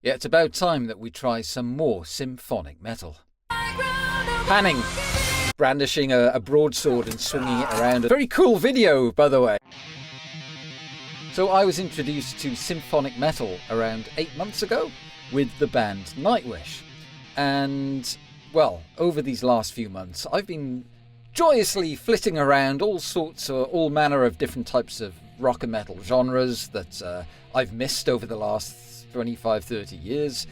Yeah, it's about time that we try some more symphonic metal. Panning, brandishing a broadsword and swinging it around. A very cool video, by the way. So I was introduced to symphonic metal around 8 months ago with the band Nightwish. And, well, over these last few months, I've been joyously flitting around all manner of different types of rock and metal genres that I've missed over the last 25, 30 years.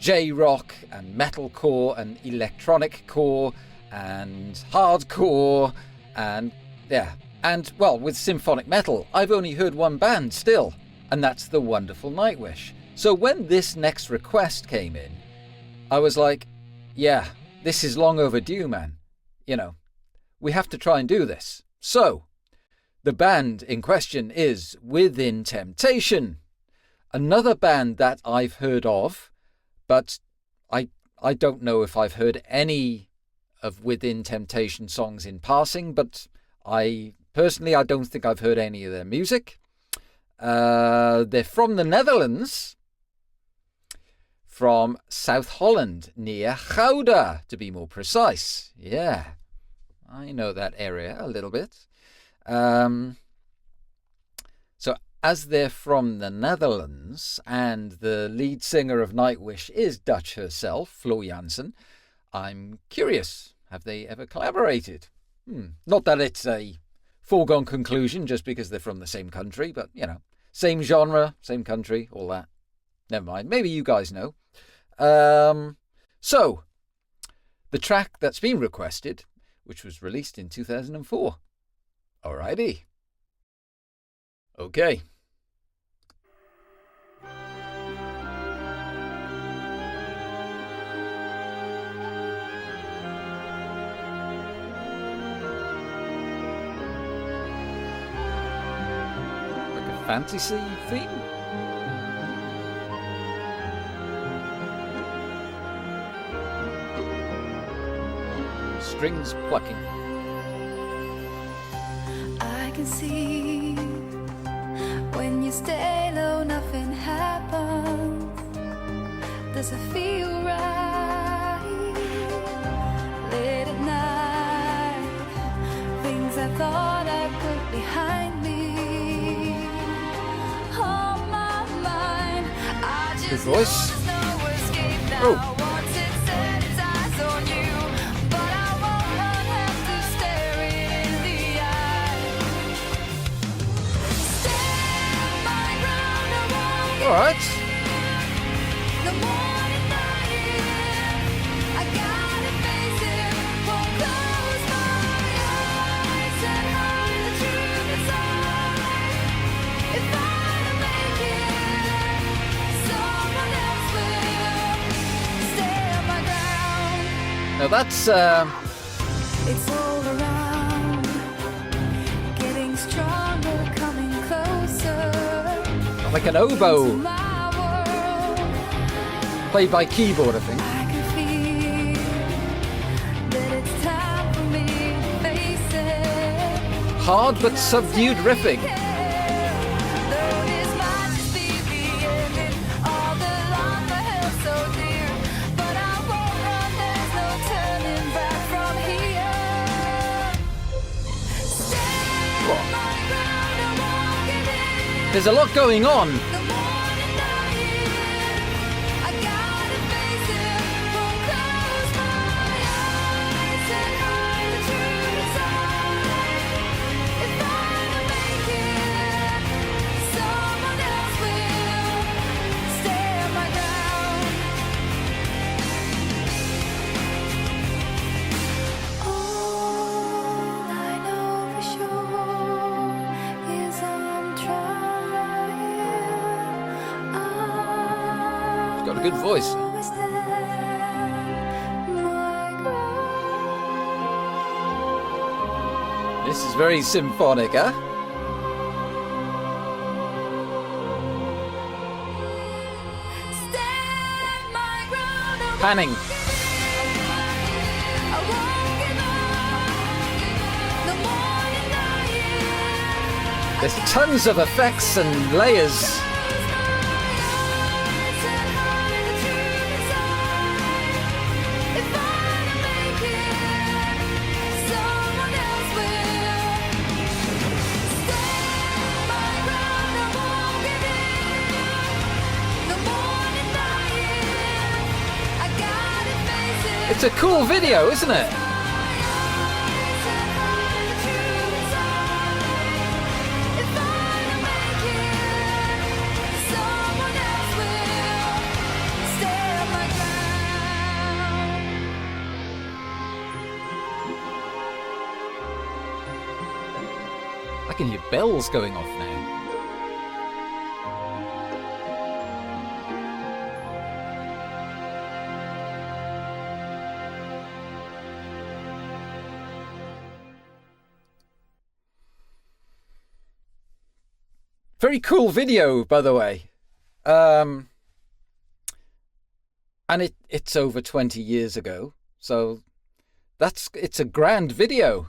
J-rock and metalcore and electronic core and hardcore and yeah. And, well, with symphonic metal, I've only heard one band still, and that's the wonderful Nightwish. So when this next request came in, I was like, yeah, this is long overdue, man. You know, we have to try and do this. So, the band in question is Within Temptation, another band that I've heard of, but I don't know if I've heard any of Within Temptation songs in passing, but Personally, I don't think I've heard any of their music. They're from the Netherlands, from South Holland, near Gouda, to be more precise. Yeah, I know that area a little bit. So as they're from the Netherlands, and the lead singer of Nightwish is Dutch herself, Floor Jansen, I'm curious, have they ever collaborated? Not that it's a foregone conclusion just because they're from the same country, but, you know, same genre, same country, all that. Never mind. Maybe you guys know. So, the track that's been requested, which was released in 2004. Alrighty. Okay. Fantasy theme? Strings plucking. I can see when you stay low, nothing happens. Does it feel right? Late at night, things I thought I put behind me. Good voice. Oh. All right. Now that's it's all around, getting stronger, coming closer. Like an oboe played by keyboard, I think. I can feel that it's time for me to face it. Hard but subdued riffing. There's a lot going on. Got a good voice. This is very symphonic, huh? Panning. There's tons of effects and layers. It's a cool video, isn't it? I can hear bells going off now. Very cool video, by the way. And it's over 20 years ago, so it's a grand video.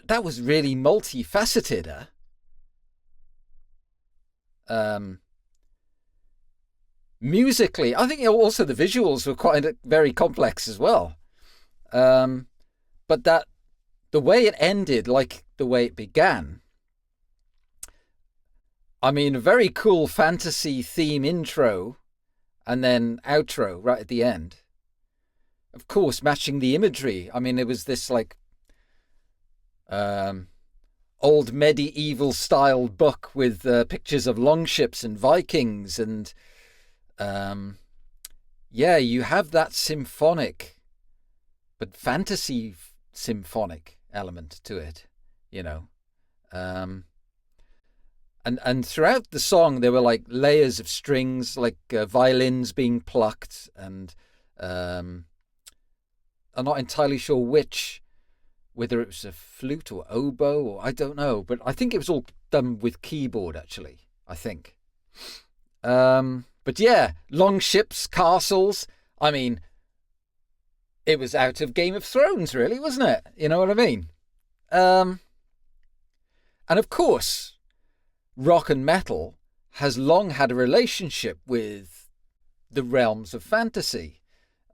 That was really multifaceted. Musically, I think also the visuals were very complex as well. But the way it ended, like the way it began, I mean, a very cool fantasy theme intro and then outro right at the end. Of course, matching the imagery. I mean, it was this like old medieval style book with pictures of longships and Vikings, and yeah, you have that symphonic but fantasy symphonic element to it, you know. And throughout the song there were like layers of strings, like violins being plucked, and I'm not entirely sure whether it was a flute or oboe, or I don't know, but I think it was all done with keyboard, actually, I think. But yeah, long ships, castles, I mean, it was out of Game of Thrones, really, wasn't it? You know what I mean? And of course, rock and metal has long had a relationship with the realms of fantasy.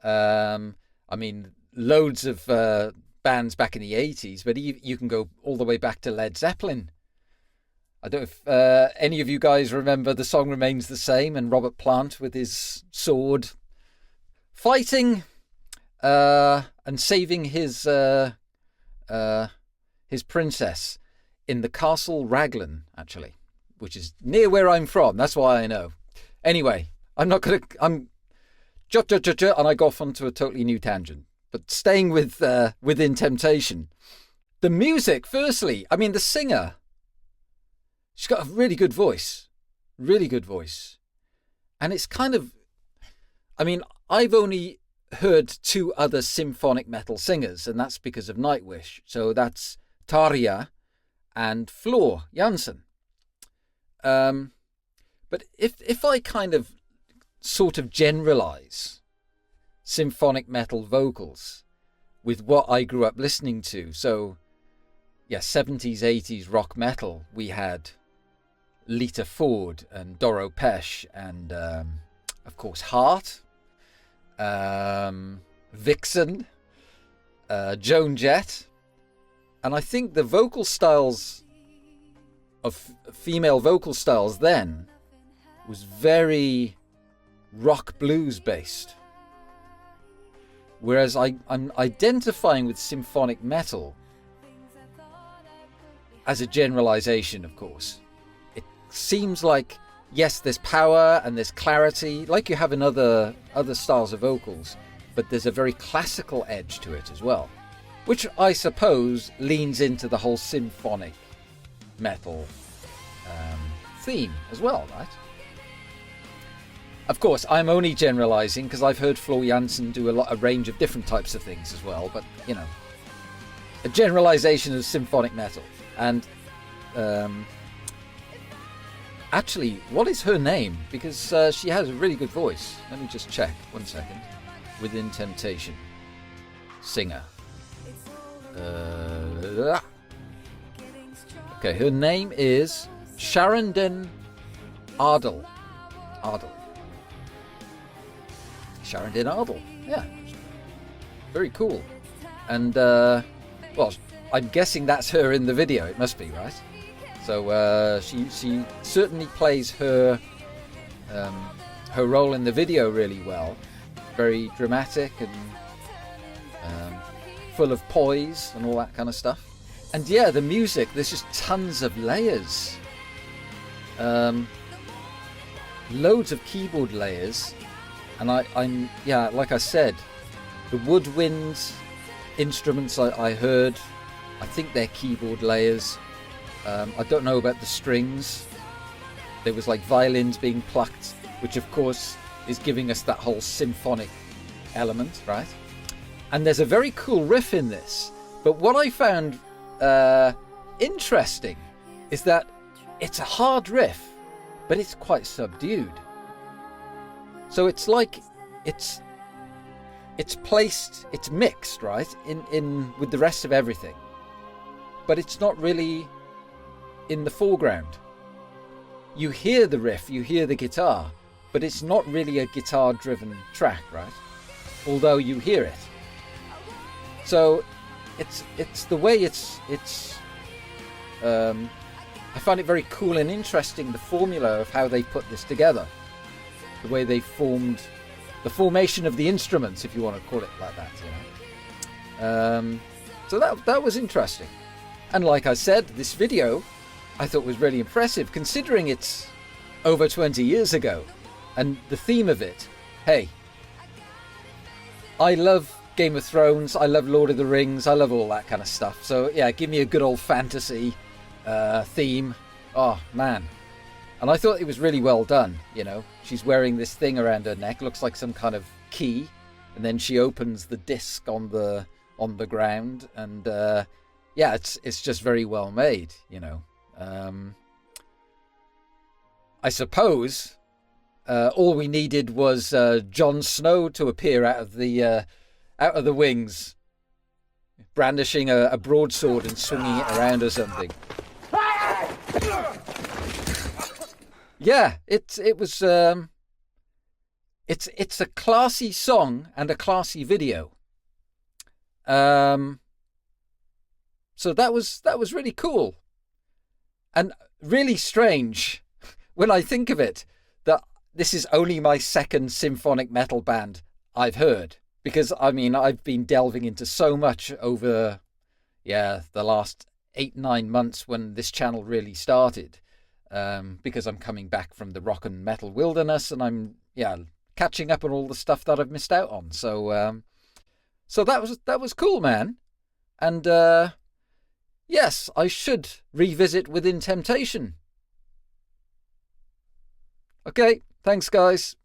I mean, loads of bands back in the 80s, but you can go all the way back to Led Zeppelin. I don't know if any of you guys remember The Song Remains the Same, and Robert Plant with his sword fighting and saving his princess in the Castle Raglan, actually, which is near where I'm from. That's why I know. Anyway, I'm and I go off onto a totally new tangent. But staying with Within Temptation, the music, firstly, I mean, the singer, she's got a really good voice. And it's kind of, I mean, I've only heard two other symphonic metal singers, and that's because of Nightwish. So that's Tarja and Floor Jansen. But if I kind of sort of generalize symphonic metal vocals with what I grew up listening to, so yeah, 70s, 80s rock metal, we had Lita Ford and Doro Pesch and of course Heart, Vixen, Joan Jett, and I think the vocal styles of female vocal styles then was very rock blues based. Whereas I'm identifying with symphonic metal as a generalization, of course. It seems like, yes, there's power and there's clarity, like you have in other styles of vocals, but there's a very classical edge to it as well, which I suppose leans into the whole symphonic metal theme as well, right? Of course, I'm only generalising because I've heard Floor Jansen do a range of different types of things as well, but, you know, a generalisation of symphonic metal. And actually, what is her name? Because she has a really good voice. Let me just check, 1 second. Within Temptation. Singer. Okay, her name is Sharon Den Ardel. Sharon Den Ardel, yeah, very cool. And well, I'm guessing that's her in the video. It must be, right? So she certainly plays her her role in the video really well. Very dramatic and full of poise and all that kind of stuff. And yeah, the music, there's just tons of layers. Loads of keyboard layers. And I'm like I said, the woodwind instruments I heard, I think they're keyboard layers. I don't know about the strings. There was like violins being plucked, which of course is giving us that whole symphonic element, right? And there's a very cool riff in this. But what I found interesting is that it's a hard riff, but it's quite subdued. So it's like it's placed, it's mixed, right, in with the rest of everything, but it's not really in the foreground. You hear the riff, you hear the guitar, but it's not really a guitar-driven track, right? Although you hear it. So it's the way it's I find it very cool and interesting, the formula of how they put this together, the way they formed the formation of the instruments, if you want to call it like that, you know. So that was interesting. And like I said, this video I thought was really impressive, considering it's over 20 years ago. And the theme of it, hey, I love Game of Thrones, I love Lord of the Rings, I love all that kind of stuff. So yeah, give me a good old fantasy theme. Oh man. And I thought it was really well done, you know. She's wearing this thing around her neck, looks like some kind of key, and then she opens the disc on the ground, and yeah, it's just very well made, you know. I suppose all we needed was Jon Snow to appear out of the wings, brandishing a broadsword and swinging it around or something. Yeah, it's a classy song and a classy video. So that was really cool, and really strange when I think of it, that this is only my second symphonic metal band I've heard, because I mean I've been delving into so much over the last 8-9 months when this channel really started. Because I'm coming back from the rock and metal wilderness, and I'm catching up on all the stuff that I've missed out on. So so that was cool, man. And yes, I should revisit Within Temptation. Okay, thanks guys.